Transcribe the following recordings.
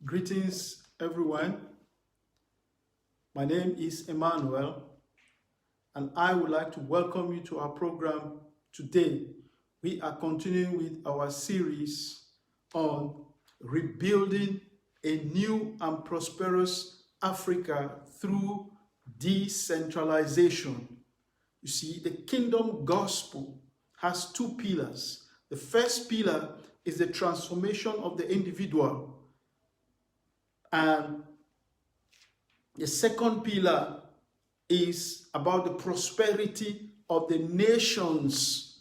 Greetings, everyone. My name is Emmanuel, and I would like to welcome you to our program today. We are continuing with our series on rebuilding a new and prosperous Africa through decentralization. You see, the kingdom gospel has two pillars. The first pillar is the transformation of the individual. And the second pillar is about the prosperity of the nations,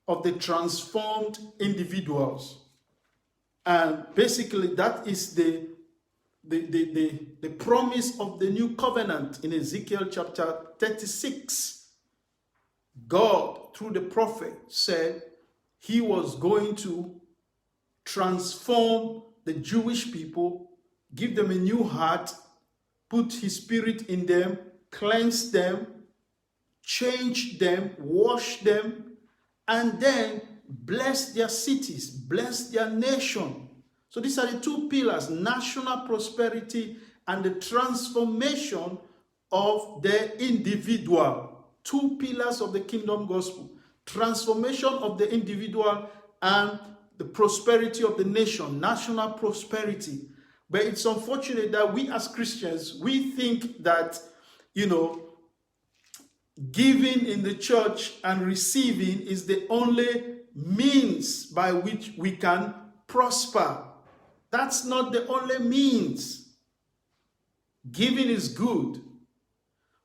of the transformed individuals. And basically that is the promise of the new covenant in Ezekiel chapter 36. God, through the prophet, said he was going to transform the Jewish people, give them a new heart, put his spirit in them, cleanse them, change them, wash them, and then bless their cities, bless their nation. So these are the two pillars: national prosperity and the transformation of the individual. Two pillars of the kingdom gospel: transformation of the individual and the prosperity of the nation, national prosperity. But it's unfortunate that we as Christians, we think that, giving in the church and receiving is the only means by which we can prosper. That's not the only means. Giving is good.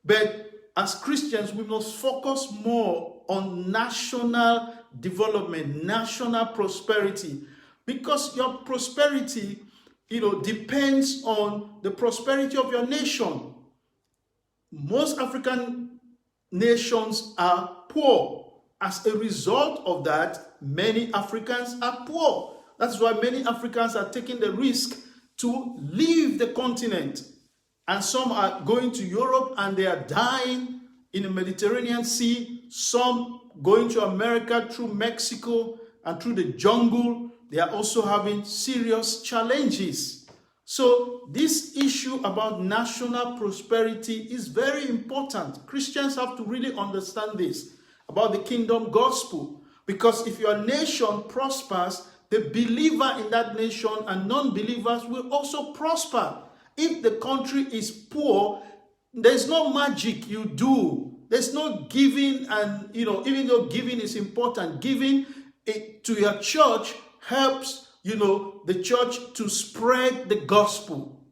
But as Christians, we must focus more on national development, national prosperity, because your prosperity depends on the prosperity of your nation. Most African nations are poor. As a result of that, many Africans are poor. That's why many Africans are taking the risk to leave the continent. And some are going to Europe and they are dying in the Mediterranean Sea. Some going to America through Mexico and through the jungle. They are also having serious challenges. So this issue about national prosperity is very important. Christians have to really understand this about the kingdom gospel. Because if your nation prospers, the believer in that nation and non-believers will also prosper. If the country is poor, there's no magic you do. There's no giving, and even though giving is important, giving to your church helps, the church to spread the gospel.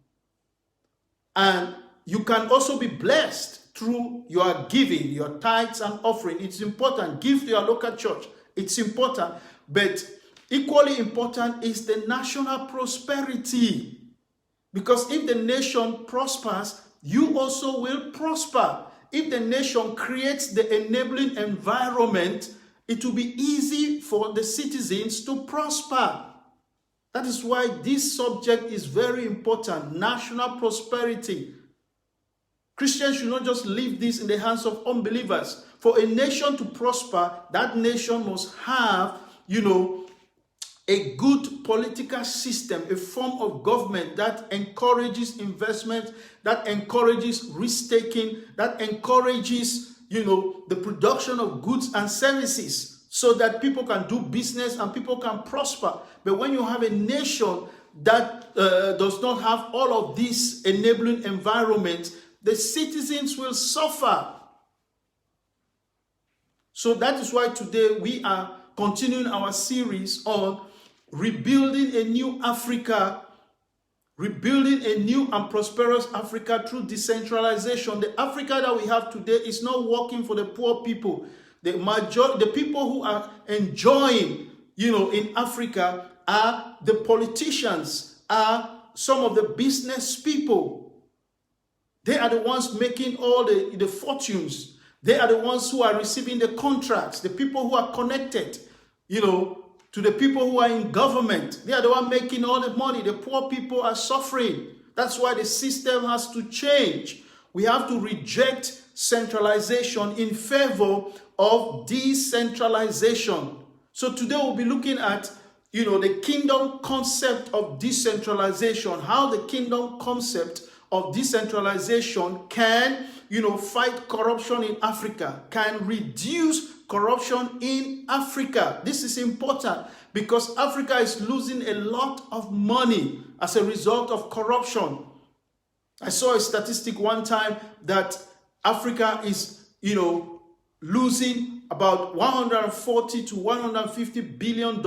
And you can also be blessed through your giving, your tithes and offering. It's important. Give to your local church. It's important. But equally important is the national prosperity. Because if the nation prospers, you also will prosper. If the nation creates the enabling environment, it will be easy for the citizens to prosper. That is why this subject is very important: national prosperity. Christians should not just leave this in the hands of unbelievers. For a nation to prosper, that nation must have, a good political system, a form of government that encourages investment, that encourages risk-taking, that encourages, the production of goods and services so that people can do business and people can prosper. But when you have a nation that does not have all of this enabling environment, the citizens will suffer. So that is why today we are continuing our series on rebuilding a new Africa, rebuilding a new and prosperous Africa through decentralization. The Africa that we have today is not working for the poor people. The people who are enjoying, in Africa are the politicians, are some of the business people. They are the ones making all the fortunes. They are the ones who are receiving the contracts, the people who are connected, to the people who are in government. They are the ones making all the money. The poor people are suffering. That's why the system has to change. We have to reject centralization in favor of decentralization. So today we'll be looking at the kingdom concept of decentralization, how the kingdom concept of decentralization can, fight corruption in Africa, can reduce corruption in Africa. This is important because Africa is losing a lot of money as a result of corruption. I saw a statistic one time that Africa is, losing about $140 to $150 billion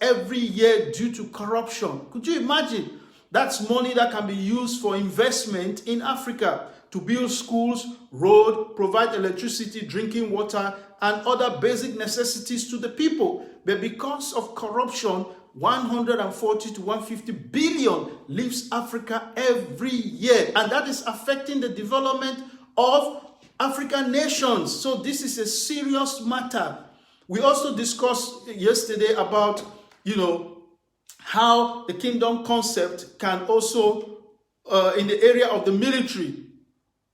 every year due to corruption. Could you imagine? That's money that can be used for investment in Africa to build schools, roads, provide electricity, drinking water, and other basic necessities to the people. But because of corruption, 140 to 150 billion leaves Africa every year. And that is affecting the development of African nations. So this is a serious matter. We also discussed yesterday about, how the kingdom concept can also, in the area of the military.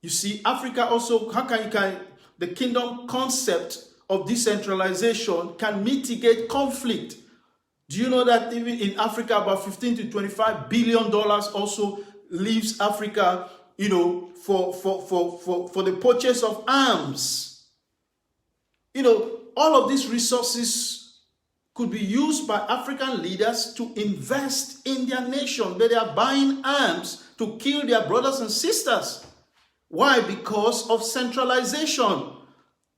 You see, Africa also, the kingdom concept of decentralization can mitigate conflict. Do you know that even in Africa, about $15 to $25 billion also leaves Africa, for the purchase of arms? All of these resources could be used by African leaders to invest in their nation, but they are buying arms to kill their brothers and sisters. Why? Because of centralization.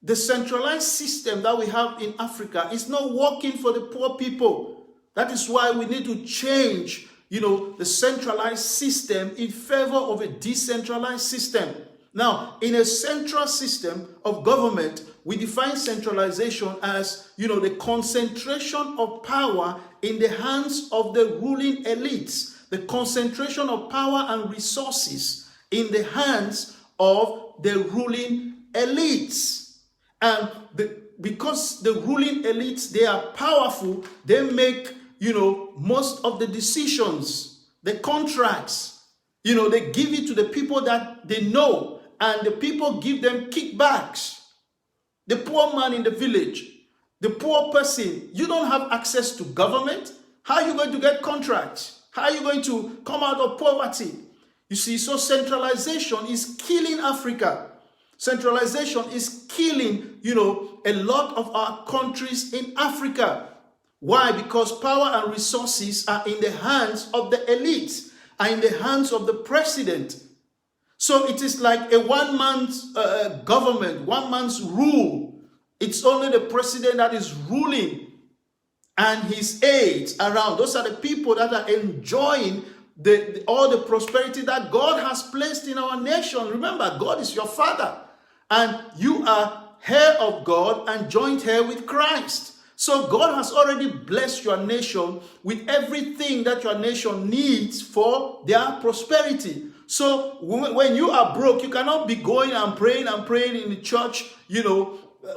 The centralized system that we have in Africa is not working for the poor people. That is why we need to change, the centralized system in favor of a decentralized system. Now, in a central system of government, we define centralization as, the concentration of power in the hands of the ruling elites, the concentration of power and resources in the hands of the ruling elites. And because the ruling elites, they are powerful, they make, most of the decisions, the contracts, they give it to the people that they know, and the people give them kickbacks. The poor man in the village, the poor person, you don't have access to government. How are you going to get contracts? How are you going to come out of poverty? You see, so centralization is killing Africa. Centralization is killing, a lot of our countries in Africa. Why? Because power and resources are in the hands of the elites, are in the hands of the president. So it is like a one-man's government, one man's rule. It's only the president that is ruling and his aides around. Those are the people that are enjoying all the prosperity that God has placed in our nation. Remember, God is your father, and you are heir of God and joint heir with Christ. So God has already blessed your nation with everything that your nation needs for their prosperity. So when you are broke, you cannot be going and praying in the church,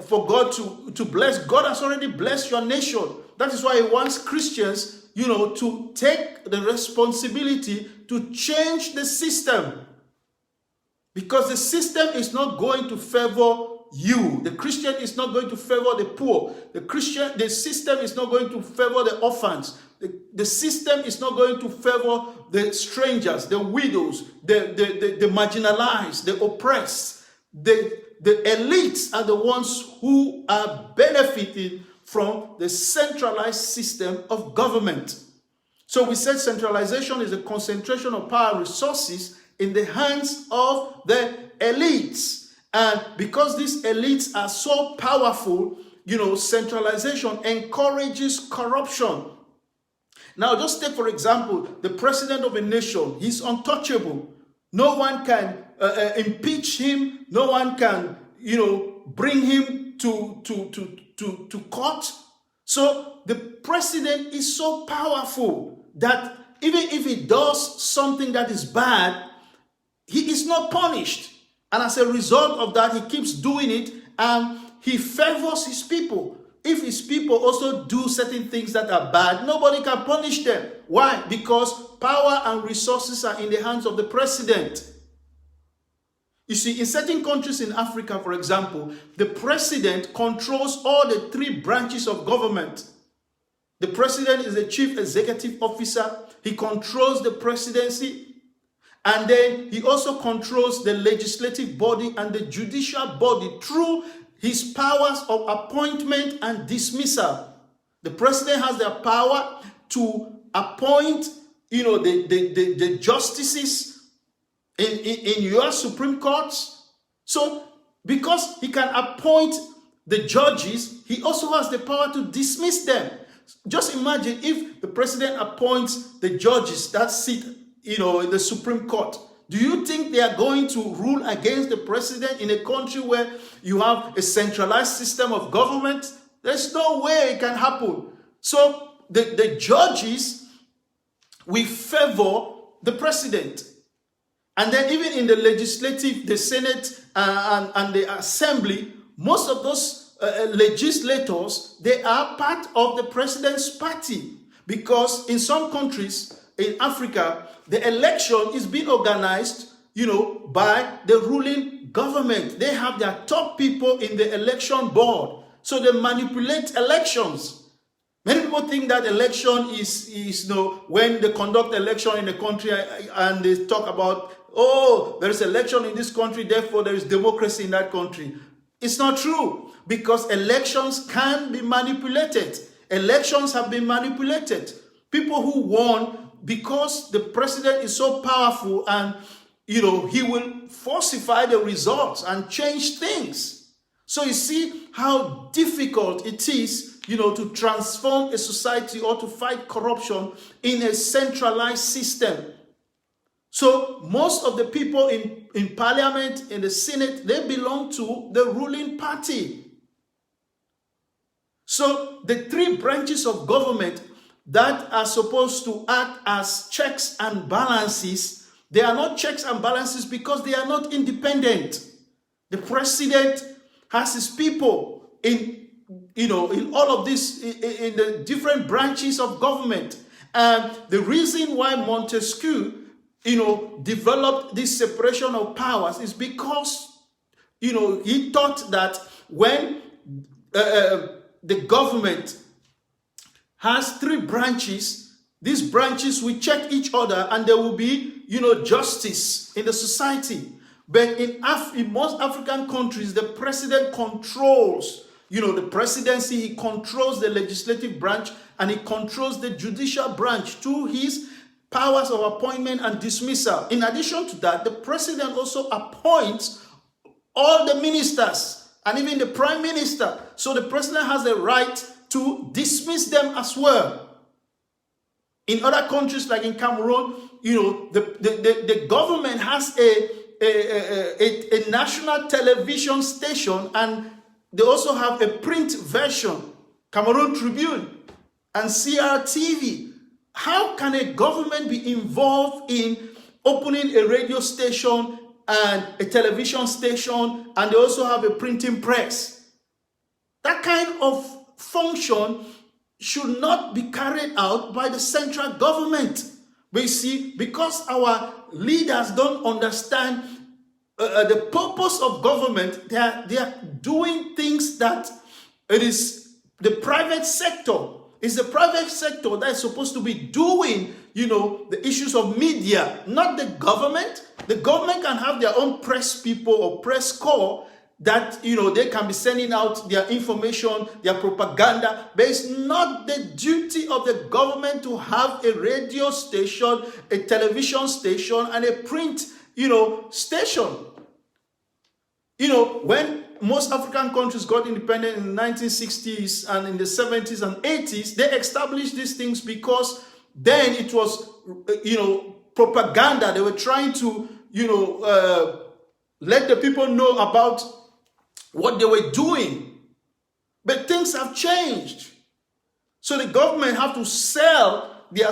for God to bless. God has already blessed your nation. That is why He wants Christians, to take the responsibility to change the system. Because the system is not going to favor you. The Christian is not going to favor the poor. The system is not going to favor the orphans. The system is not going to favor the strangers, the widows, the marginalized, the oppressed. The elites are the ones who are benefiting from the centralized system of government. So we said centralization is a concentration of power and resources in the hands of the elites. And because these elites are so powerful, centralization encourages corruption. Now, just take, for example, the president of a nation. He's untouchable. No one can impeach him. No one can, bring him to court. So the president is so powerful that even if he does something that is bad, he is not punished. And as a result of that, he keeps doing it, and he favors his people. If his people also do certain things that are bad, nobody can punish them. Why? Because power and resources are in the hands of the president. You see, in certain countries in Africa, for example, the president controls all the three branches of government. The president is the chief executive officer. He controls the presidency. And then he also controls the legislative body and the judicial body through his powers of appointment and dismissal. The president has the power to appoint, the justices in your Supreme Courts. So, because he can appoint the judges, he also has the power to dismiss them. Just imagine if the president appoints the judges that sit, in the Supreme Court. Do you think they are going to rule against the president in a country where you have a centralized system of government? There's no way it can happen. So the judges will favor the president. And then even in the legislative, the Senate and the Assembly, most of those legislators, they are part of the president's party. Because in some countries in Africa, the election is being organized, by the ruling government. They have their top people in the election board. So they manipulate elections. Many people think that election is when they conduct election in a country and they talk about, there is election in this country, therefore there is democracy in that country. It's not true, because elections can be manipulated. Elections have been manipulated. People who won, because the president is so powerful and, he will falsify the results and change things. So you see how difficult it is, to transform a society or to fight corruption in a centralized system. So most of the people in parliament, in the Senate, they belong to the ruling party. So the three branches of government that are supposed to act as checks and balances, they are not checks and balances because they are not independent. The president has his people in all of this, in the different branches of government. And the reason why Montesquieu, developed this separation of powers is because, he thought that when the government has three branches, these branches will check each other and there will be, justice in the society. But in most African countries, the president controls, the presidency, he controls the legislative branch and he controls the judicial branch through his powers of appointment and dismissal. In addition to that, the president also appoints all the ministers and even the prime minister. So the president has the right to dismiss them as well. In other countries, like in Cameroon, the government has a national television station, and they also have a print version, Cameroon Tribune and CRTV. How can a government be involved in opening a radio station and a television station, and they also have a printing press? That kind of function should not be carried out by the central government. But you see, because our leaders don't understand the purpose of government, they are doing things that it is the private sector. It's the private sector that is supposed to be doing, the issues of media, not the government. The government can have their own press people or press corps that, they can be sending out their information, their propaganda, but it's not the duty of the government to have a radio station, a television station, and a print, station. When most African countries got independent in the 1960s and in the 70s and 80s, they established these things because then it was, propaganda. They were trying to, let the people know about what they were doing. But things have changed. So the government have to sell their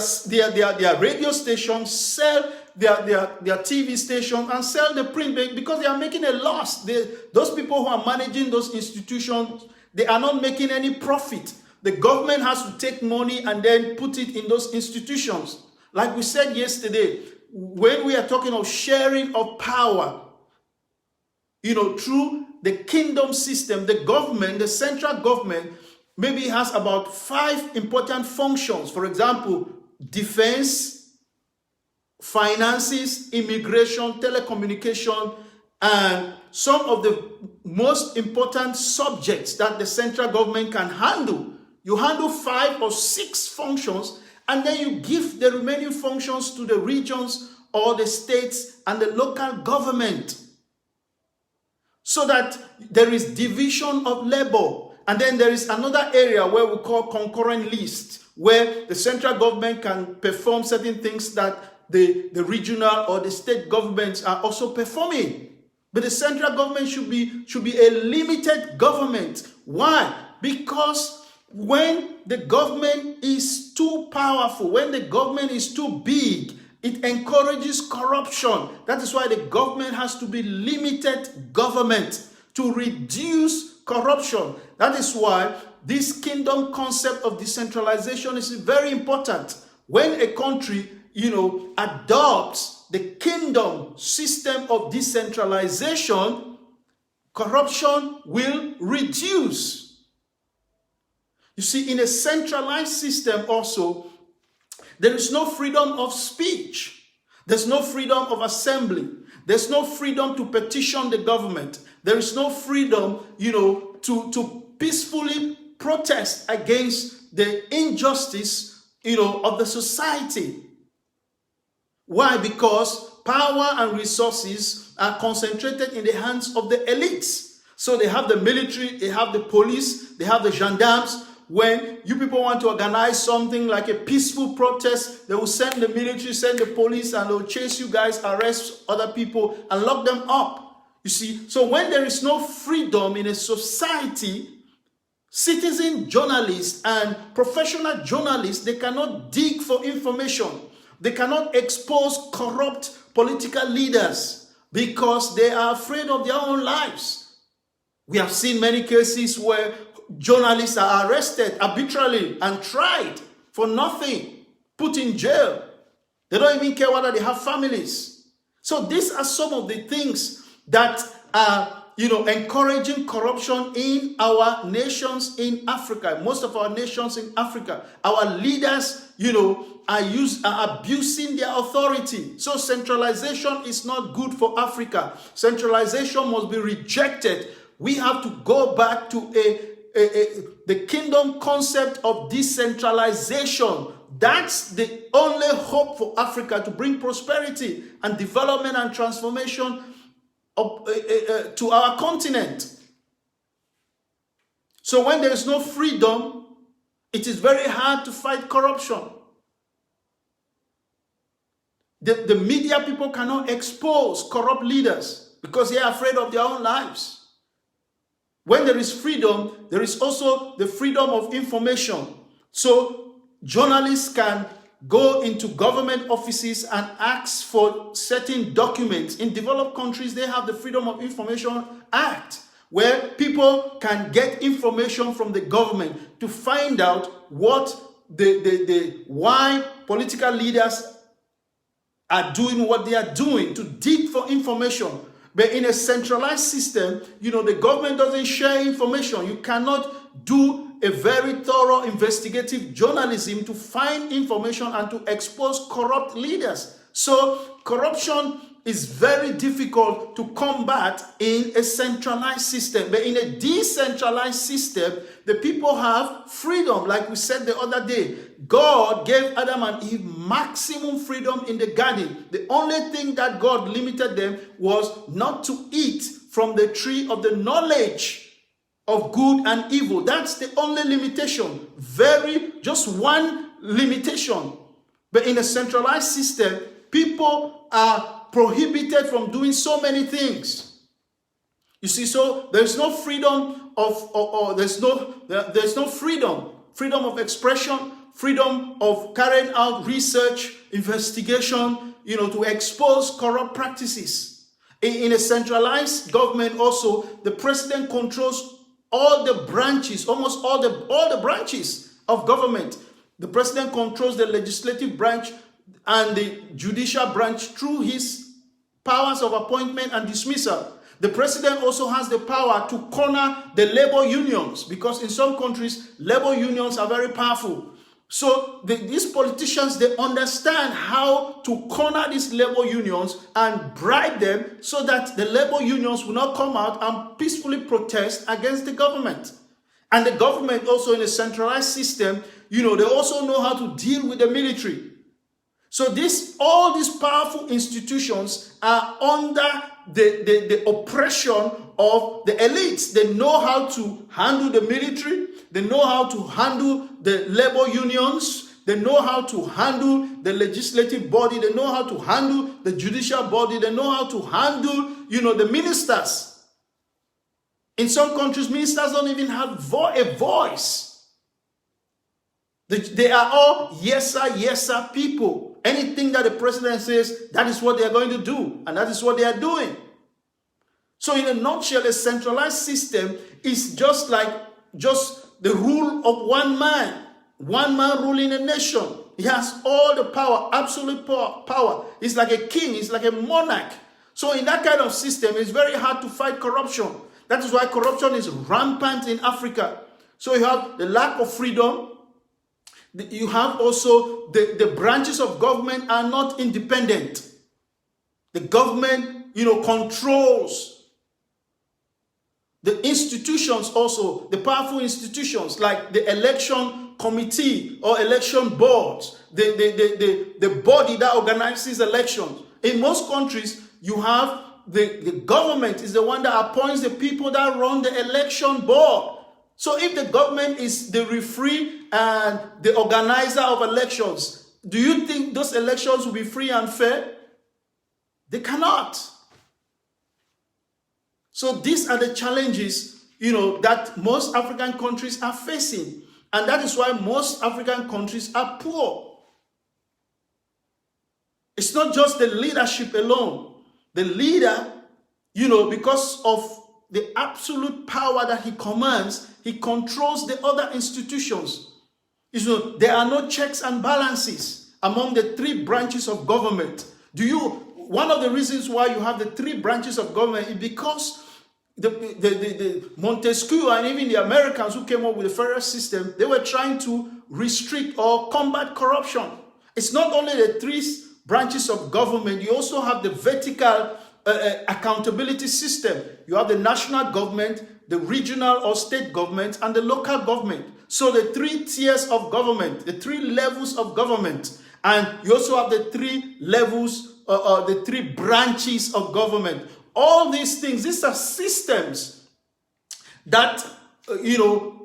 radio stations, sell their TV station, and sell the print because they are making a loss. Those people who are managing those institutions, they are not making any profit. The government has to take money and then put it in those institutions. Like we said yesterday, when we are talking of sharing of power, through the kingdom system, the government, the central government maybe has about 5 important functions. For example, defense, finances, immigration, telecommunication, and some of the most important subjects that the central government can handle. You handle 5 or 6 functions, and then you give the remaining functions to the regions or the states and the local government, so that there is division of labor. And then there is another area where we call concurrent list, where the central government can perform certain things that the regional or the state governments are also performing. But the central government should be a limited government. Why? Because when the government is too powerful, when the government is too big, it encourages corruption. That is why the government has to be limited government to reduce corruption. That is why this kingdom concept of decentralization is very important. When a country, adopts the kingdom system of decentralization, corruption will reduce. You see, in a centralized system also, there is no freedom of speech. There's no freedom of assembly. There's no freedom to petition the government. There is no freedom, to peacefully protest against the injustice, of the society. Why? Because power and resources are concentrated in the hands of the elites. So they have the military, they have the police, they have the gendarmes. When you people want to organize something like a peaceful protest, they will send the military, send the police, and they'll chase you guys, arrest other people, and lock them up. You see, so when there is no freedom in a society, citizen journalists and professional journalists, they cannot dig for information. They cannot expose corrupt political leaders because they are afraid of their own lives. We have seen many cases where journalists are arrested arbitrarily and tried for nothing, put in jail. They don't even care whether they have families. So these are some of the things that are, encouraging corruption in our nations in Africa. Most of our nations in Africa, our leaders, are abusing their authority. So centralization is not good for Africa. Centralization must be rejected. We have to go back to the kingdom concept of decentralization. That's the only hope for Africa to bring prosperity and development and transformation to our continent. So when there is no freedom, it is very hard to fight corruption. The media people cannot expose corrupt leaders because they are afraid of their own lives. When there is freedom, there is also the freedom of information. So journalists can go into government offices and ask for certain documents. In developed countries, they have the Freedom of Information Act, where people can get information from the government to find out what why political leaders are doing what they are doing, to dig for information. But in a centralized system, the government doesn't share information. You cannot do a very thorough investigative journalism to find information and to expose corrupt leaders. So corruption is very difficult to combat in a centralized system. But in a decentralized system, the people have freedom. Like we said the other day, God gave Adam and Eve maximum freedom in the garden. The only thing that God limited them was not to eat from the tree of the knowledge of good and evil. That's the only limitation. Just one limitation. But in a centralized system, people are prohibited from doing so many things. You see, so there's no freedom there's no freedom of expression, freedom of carrying out research, investigation, to expose corrupt practices. In a centralized government also, the president controls all the branches, almost all the branches of government. The president controls the legislative branch and the judicial branch through his powers of appointment and dismissal. The president also has the power to corner the labor unions, because in some countries, labor unions are very powerful. So these politicians, they understand how to corner these labor unions and bribe them so that the labor unions will not come out and peacefully protest against the government. And the government also, in a centralized system, they also know how to deal with the military. So all these powerful institutions are under the oppression of the elites. They know how to handle the military. They know how to handle the labor unions. They know how to handle the legislative body. They know how to handle the judicial body. They know how to handle, the ministers. In some countries, ministers don't even have a voice. They are all yes sir people. Anything that the president says, that is what they are going to do. And that is what they are doing. So in a nutshell, a centralized system is just the rule of one man. One man ruling a nation. He has all the power, absolute power. He's like a king. He's like a monarch. So in that kind of system, it's very hard to fight corruption. That is why corruption is rampant in Africa. So you have the lack of freedom. You have also the branches of government are not independent. The government, controls the institutions also, the powerful institutions like the election committee or election boards, the body that organizes elections. In most countries, you have the government is the one that appoints the people that run the election board. So if the government is the referee and the organizer of elections, do you think those elections will be free and fair? They cannot. So these are the challenges, that most African countries are facing. And that is why most African countries are poor. It's not just the leadership alone. The leader, because of the absolute power that he commands, he controls the other institutions. There are no checks and balances among the three branches of government. One of the reasons why you have the three branches of government is because the Montesquieu and even the Americans who came up with the federal system, they were trying to restrict or combat corruption. It's not only the three branches of government, you also have the vertical accountability system. You have the national government, the regional or state government, and the local government. So the three tiers of government, the three levels of government, and you also have the three levels, the three branches of government. All these things, these are systems that,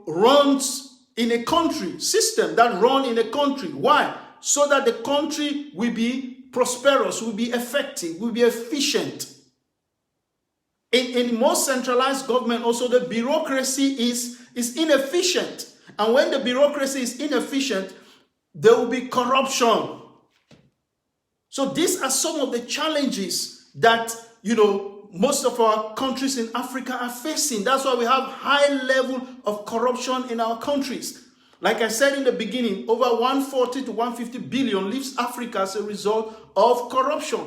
runs in a country, system that run in a country. Why? So that the country will be prosperous, will be effective, will be efficient. In most centralized government, also the bureaucracy is inefficient. And when the bureaucracy is inefficient, there will be corruption. So these are some of the challenges that, most of our countries in Africa are facing. That's why we have high level of corruption in our countries. Like I said in the beginning, over 140 to 150 billion leaves Africa as a result of corruption.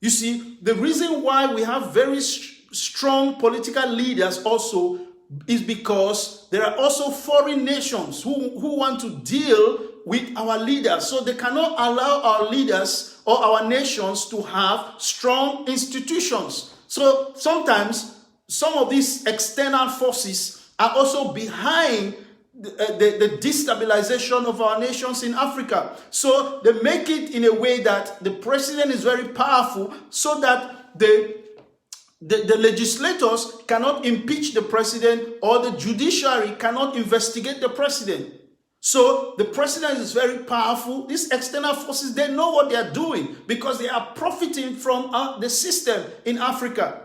You see, the reason why we have very strong political leaders also is because there are also foreign nations who want to deal with our leaders. So they cannot allow our leaders or our nations to have strong institutions. So sometimes some of these external forces are also behind the destabilization of our nations in Africa. So they make it in a way that the president is very powerful so that the legislators cannot impeach the president or the judiciary cannot investigate the president. So the president is very powerful. These external forces, they know what they are doing because they are profiting from the system in Africa.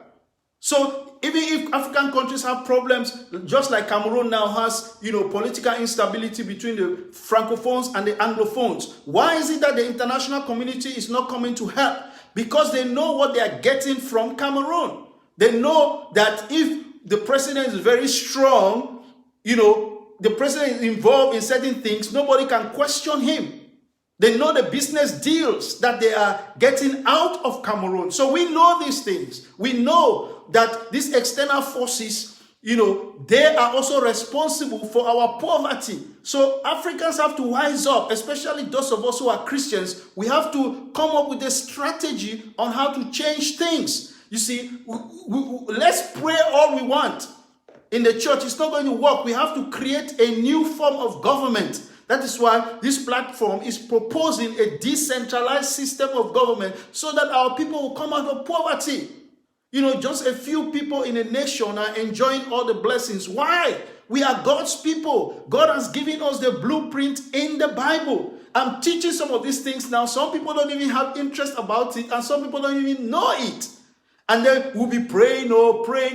So even if African countries have problems, just like Cameroon now has, political instability between the Francophones and the Anglophones, why is it that the international community is not coming to help? Because they know what they are getting from Cameroon. They know that if the president is very strong, the president is involved in certain things, nobody can question him. They know the business deals that they are getting out of Cameroon. So we know these things. We know that these external forces, they are also responsible for our poverty. So Africans have to wise up, especially those of us who are Christians. We have to come up with a strategy on how to change things. You see, let's pray all we want in the church. It's not going to work. We have to create a new form of government. That is why this platform is proposing a decentralized system of government so that our people will come out of poverty. Just a few people in a nation are enjoying all the blessings. Why? We are God's people. God has given us the blueprint in the Bible. I'm teaching some of these things now. Some people don't even have interest about it, and some people don't even know it. And then we'll be praying.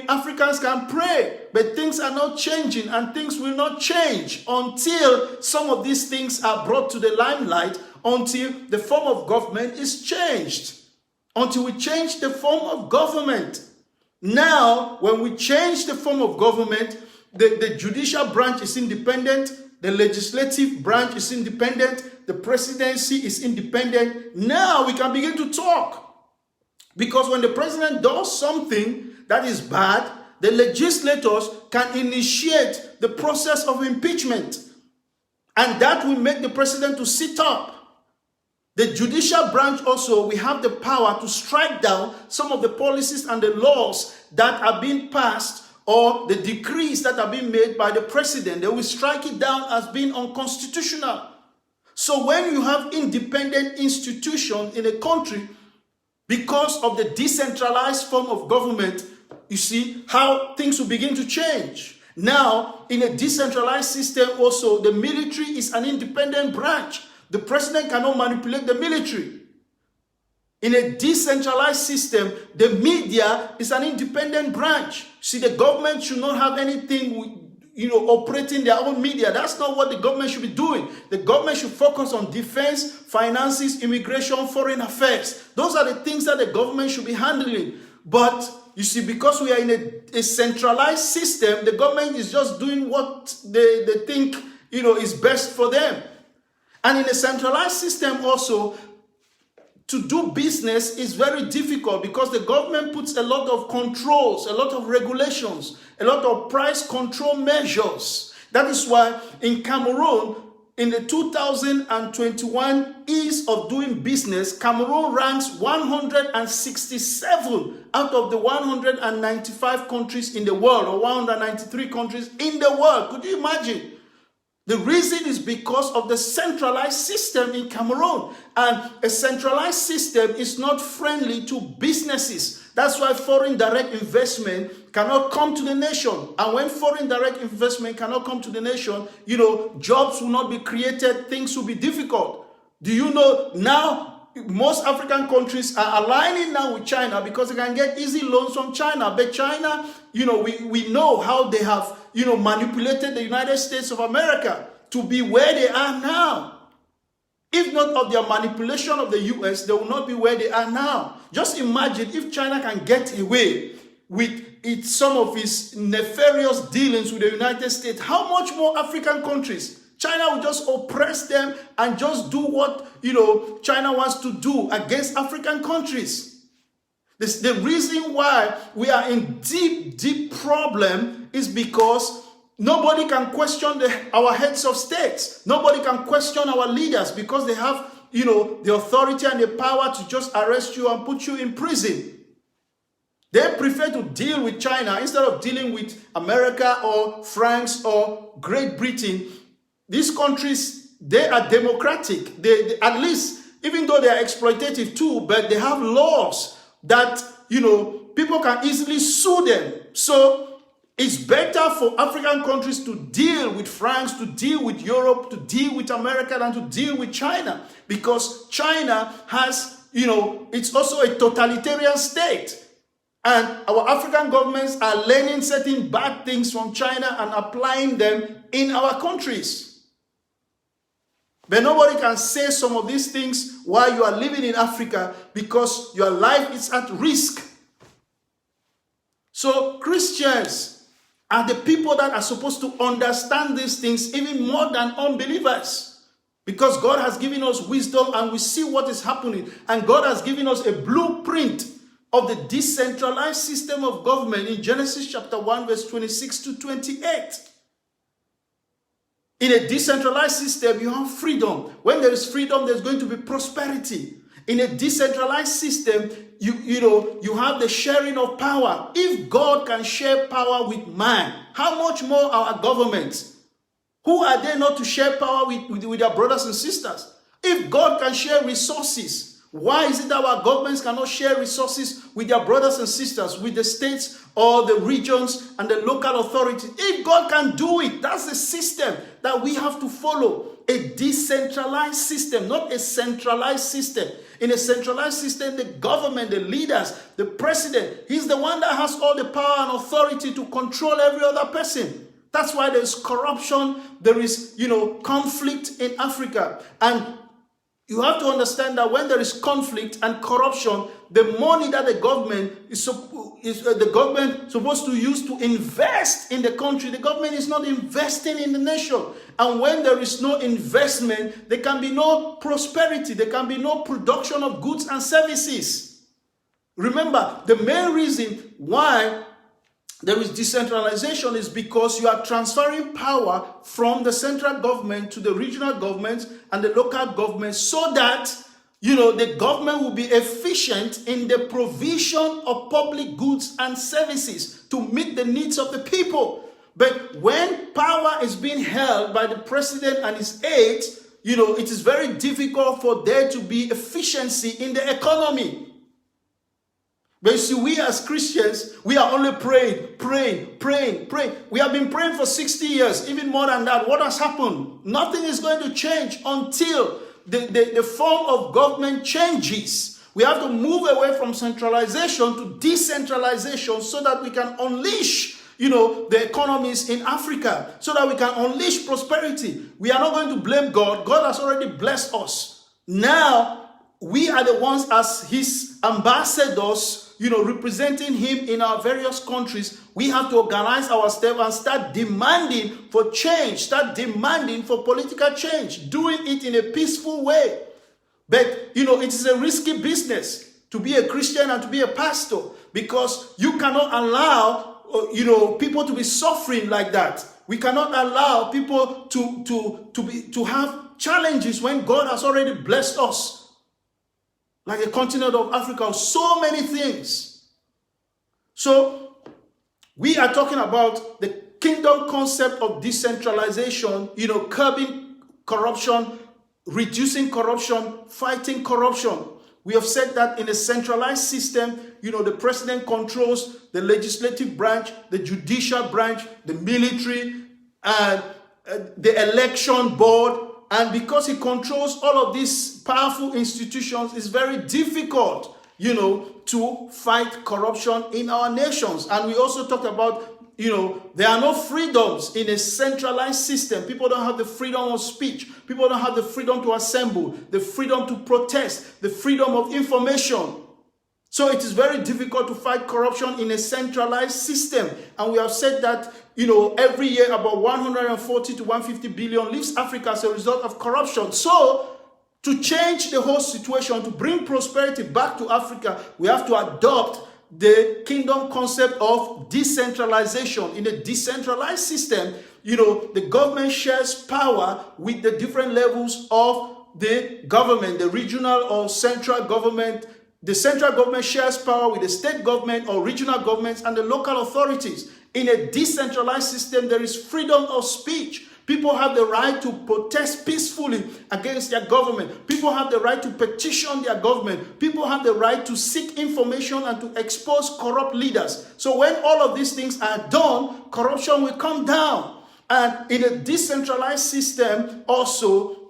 Africans can pray, but things are not changing, and things will not change until some of these things are brought to the limelight, until the form of government is changed, until we change the form of government. Now, when we change the form of government, the judicial branch is independent, the legislative branch is independent, the presidency is independent. Now we can begin to talk. Because when the president does something that is bad, the legislators can initiate the process of impeachment. And that will make the president to sit up. The judicial branch also, we have the power to strike down some of the policies and the laws that are being passed, or the decrees that are being made by the president. They will strike it down as being unconstitutional. So when you have independent institutions in a country, because of the decentralized form of government, you see how things will begin to change. Now, in a decentralized system also, the military is an independent branch. The president cannot manipulate the military. In a decentralized system, the media is an independent branch. See, the government should not have anything operating their own media. That's not what the government should be doing. The government should focus on defense, finances, immigration, foreign affairs. Those are the things that the government should be handling. But you see, because we are in a centralized system, the government is just doing what they think is best for them. And in a centralized system also, to do business is very difficult because the government puts a lot of controls, a lot of regulations, a lot of price control measures. That is why in Cameroon, in the 2021 Ease of Doing Business, Cameroon ranks 167 out of the 195 countries in the world, or 193 countries in the world. Could you imagine? The reason is because of the centralized system in Cameroon. And a centralized system is not friendly to businesses. That's why foreign direct investment cannot come to the nation. And when foreign direct investment cannot come to the nation, jobs will not be created, things will be difficult. Do you know now most African countries are aligning now with China because they can get easy loans from China. But China, we know how they have manipulated the United States of America to be where they are now. If not of their manipulation of the US, they will not be where they are now. Just imagine if China can get away with some of its nefarious dealings with the United States, how much more African countries? China will just oppress them and just do what China wants to do against African countries. The reason why we are in deep problem is because nobody can question our heads of states. Nobody can question our leaders because they have, the authority and the power to just arrest you and put you in prison. They prefer to deal with China instead of dealing with America or France or Great Britain. These countries, they are democratic. They at least, even though they are exploitative too, but they have laws that, people can easily sue them. So it's better for African countries to deal with France, to deal with Europe, to deal with America than to deal with China. Because China has, it's also a totalitarian state. And our African governments are learning certain bad things from China and applying them in our countries. But nobody can say some of these things while you are living in Africa because your life is at risk. So Christians are the people that are supposed to understand these things even more than unbelievers. Because God has given us wisdom and we see what is happening. And God has given us a blueprint of the decentralized system of government in Genesis chapter 1 verse 26 to 28. In a decentralized system, you have freedom. When there is freedom, there's going to be prosperity. In a decentralized system, you have the sharing of power. If God can share power with man, how much more our governments? Who are they not to share power with their brothers and sisters? If God can share resources, why is it that our governments cannot share resources with their brothers and sisters, with the states or the regions and the local authorities? If God can do it, that's the system that we have to follow. A decentralized system, not a centralized system. In a centralized system, the government, the leaders, the president, he's the one that has all the power and authority to control every other person. That's why there's corruption, there is, conflict in Africa. And you have to understand that when there is conflict and corruption, the money that the government is supposed to use to invest in the country, the government is not investing in the nation. And when there is no investment, there can be no prosperity, there can be no production of goods and services. Remember, the main reason why there is decentralization is because you are transferring power from the central government to the regional governments and the local governments so that, the government will be efficient in the provision of public goods and services to meet the needs of the people. But when power is being held by the president and his aides, it is very difficult for there to be efficiency in the economy. But you see, we as Christians, we are only praying. We have been praying for 60 years, even more than that. What has happened? Nothing is going to change until the form of government changes. We have to move away from centralization to decentralization so that we can unleash, the economies in Africa, so that we can unleash prosperity. We are not going to blame God. God has already blessed us. Now, we are the ones as his ambassadors, representing him in our various countries. We have to organize ourselves and start demanding for change, start demanding for political change, doing it in a peaceful way. But, it is a risky business to be a Christian and to be a pastor, because you cannot allow, people to be suffering like that. We cannot allow people to have challenges when God has already blessed us. Like the continent of Africa, so many things. So, we are talking about the kingdom concept of decentralization, curbing corruption, reducing corruption, fighting corruption. We have said that in a centralized system, the president controls the legislative branch, the judicial branch, the military, and the election board. And because he controls all of these powerful institutions, it's very difficult, to fight corruption in our nations. And we also talked about, there are no freedoms in a centralized system. People don't have the freedom of speech. People don't have the freedom to assemble, the freedom to protest, the freedom of information. So it is very difficult to fight corruption in a centralized system. And we have said that, every year about 140 to 150 billion leaves Africa as a result of corruption. So to change the whole situation, to bring prosperity back to Africa, we have to adopt the kingdom concept of decentralization. In a decentralized system, the government shares power with the different levels of the government, the regional or central government. The central government shares power with the state government or regional governments and the local authorities. In a decentralized system, there is freedom of speech. People have the right to protest peacefully against their government. People have the right to petition their government. People have the right to seek information and to expose corrupt leaders. So when all of these things are done, corruption will come down. And in a decentralized system also,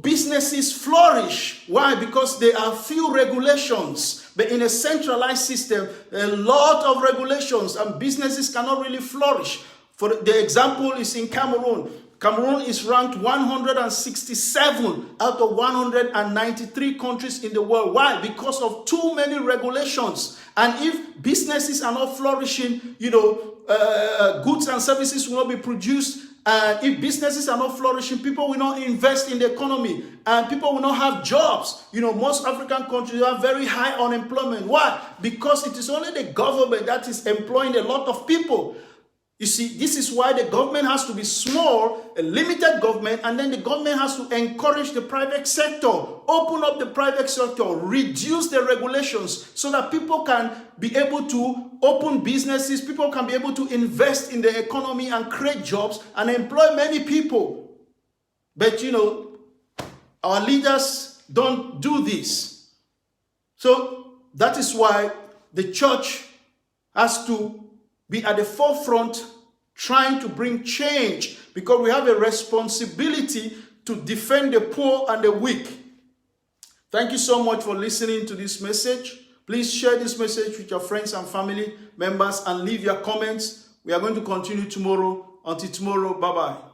businesses flourish. Why? Because there are few regulations. But in a centralized system, a lot of regulations and businesses cannot really flourish. For the example is in Cameroon. Cameroon is ranked 167 out of 193 countries in the world. Why? Because of too many regulations. And if businesses are not flourishing, goods and services will not be produced And if businesses are not flourishing, people will not invest in the economy and people will not have jobs. Most African countries have very high unemployment. Why? Because it is only the government that is employing a lot of people. You see, this is why the government has to be small, a limited government, and then the government has to encourage the private sector, open up the private sector, reduce the regulations so that people can be able to open businesses, people can be able to invest in the economy and create jobs and employ many people. But, our leaders don't do this. So that is why the church has to be at the forefront trying to bring change, because we have a responsibility to defend the poor and the weak. Thank you so much for listening to this message. Please share this message with your friends and family members and leave your comments. We are going to continue tomorrow. Until tomorrow, bye-bye.